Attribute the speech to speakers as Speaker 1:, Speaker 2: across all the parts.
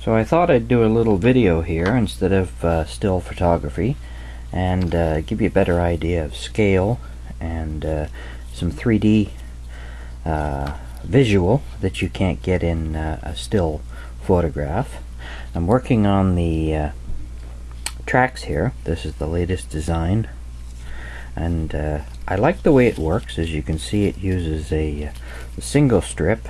Speaker 1: So I thought I'd do a little video here instead of still photography, and give you a better idea of scale and some 3D visual that you can't get in a still photograph. I'm working on the tracks here. This is the latest design, and I like the way it works. As you can see, it uses a single strip,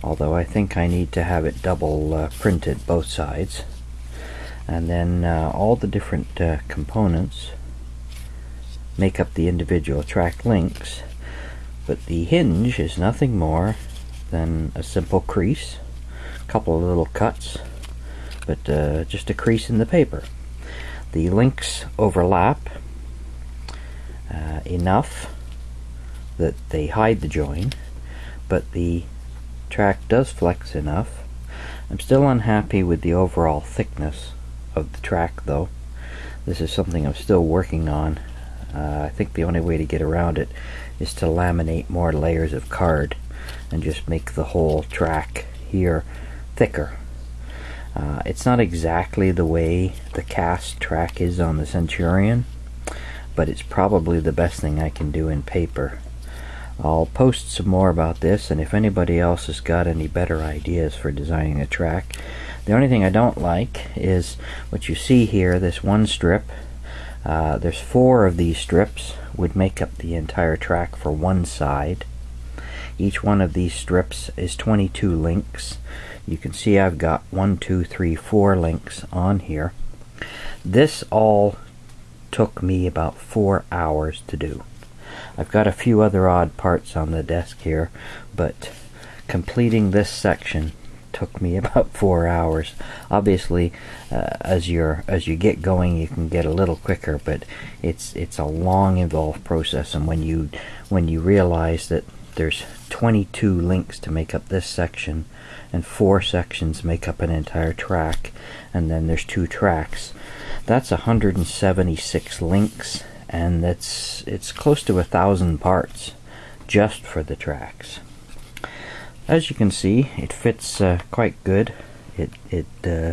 Speaker 1: although I think I need to have it double printed both sides. And then all the different components make up the individual track links, but the hinge is nothing more than a simple crease, a couple of little cuts, but just a crease in the paper. The links overlap enough that they hide the join, but the track does flex enough. I'm still unhappy with the overall thickness of the track though. This is something I'm still working on. I think the only way to get around it is to laminate more layers of card and just make the whole track here thicker. It's not exactly the way the cast track is on the Centurion, but it's probably the best thing I can do in paper. I'll post some more about this, and if anybody else has got any better ideas for designing a track. The only thing I don't like is what you see here, this one strip. There's 4 of these strips would make up the entire track for one side. Each one of these strips is 22 links. You can see I've got 1, 2, 3, 4 links on here. This all took me about 4 hours to do. I've got a few other odd parts on the desk here, but completing this section took me about 4 hours. Obviously, as you get going, you can get a little quicker, but it's a long, involved process. And when you realize that there's 22 links to make up this section, and 4 sections make up an entire track, and then there's 2 tracks, that's 176 links. And it's close to 1,000 parts just for the tracks. As you can see, it fits quite good. It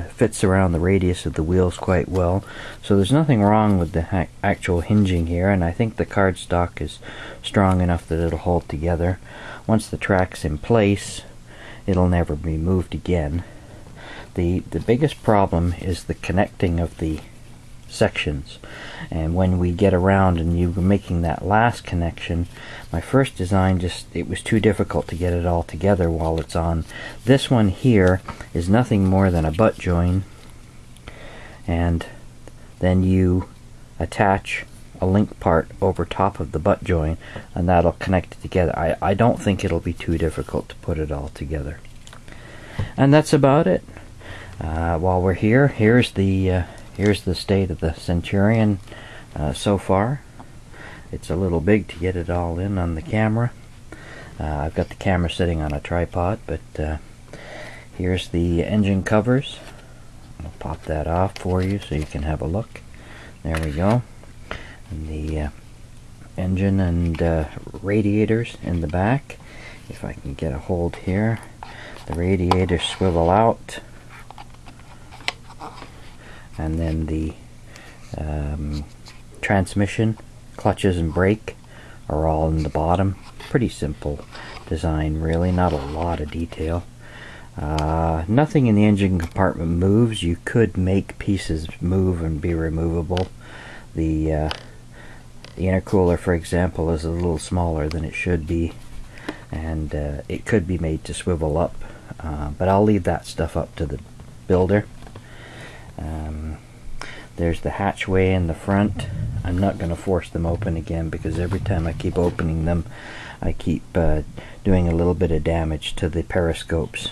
Speaker 1: fits around the radius of the wheels quite well, so there's nothing wrong with the actual hinging here, and I think the cardstock is strong enough that it'll hold together. Once the track's in place, it'll never be moved again. The biggest problem is the connecting of the sections, and when we get around and you were making that last connection, my first design it was too difficult to get it all together while it's on. This one here is nothing more than a butt join, and then you attach a link part over top of the butt join, and that'll connect it together. I don't think it'll be too difficult to put it all together. And that's about it. While we're here, here's the state of the Centurion so far. It's a little big to get it all in on the camera. I've got the camera sitting on a tripod, but here's the engine covers. I'll pop that off for you so you can have a look. There we go. And the engine and radiators in the back. If I can get a hold here. The radiators swivel out, and then the transmission, clutches and brake are all in the bottom. Pretty simple design really, not a lot of detail. Nothing in the engine compartment moves. You could make pieces move and be removable. The intercooler, for example, is a little smaller than it should be, and it could be made to swivel up, but I'll leave that stuff up to the builder. There's the hatchway in the front. I'm not going to force them open again, because every time I keep opening them I keep doing a little bit of damage to the periscopes,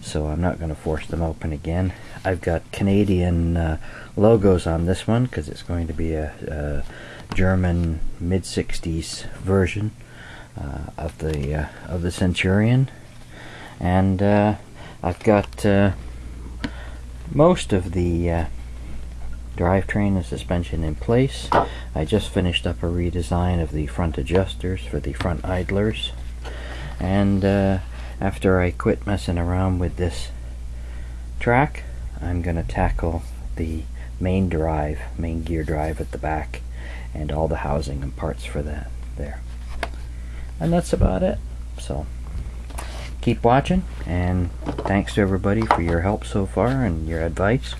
Speaker 1: so I'm not going to force them open again. I've got Canadian logos on this one because it's going to be a German mid-60s version of the Centurion, and I've got most of the drivetrain and suspension in place. I just finished up a redesign of the front adjusters for the front idlers, and after I quit messing around with this track, I'm going to tackle the main gear drive at the back, and all the housing and parts for that there. And that's about it. So keep watching, and thanks to everybody for your help so far and your advice,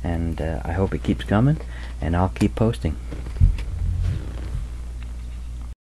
Speaker 1: and I hope it keeps coming, and I'll keep posting.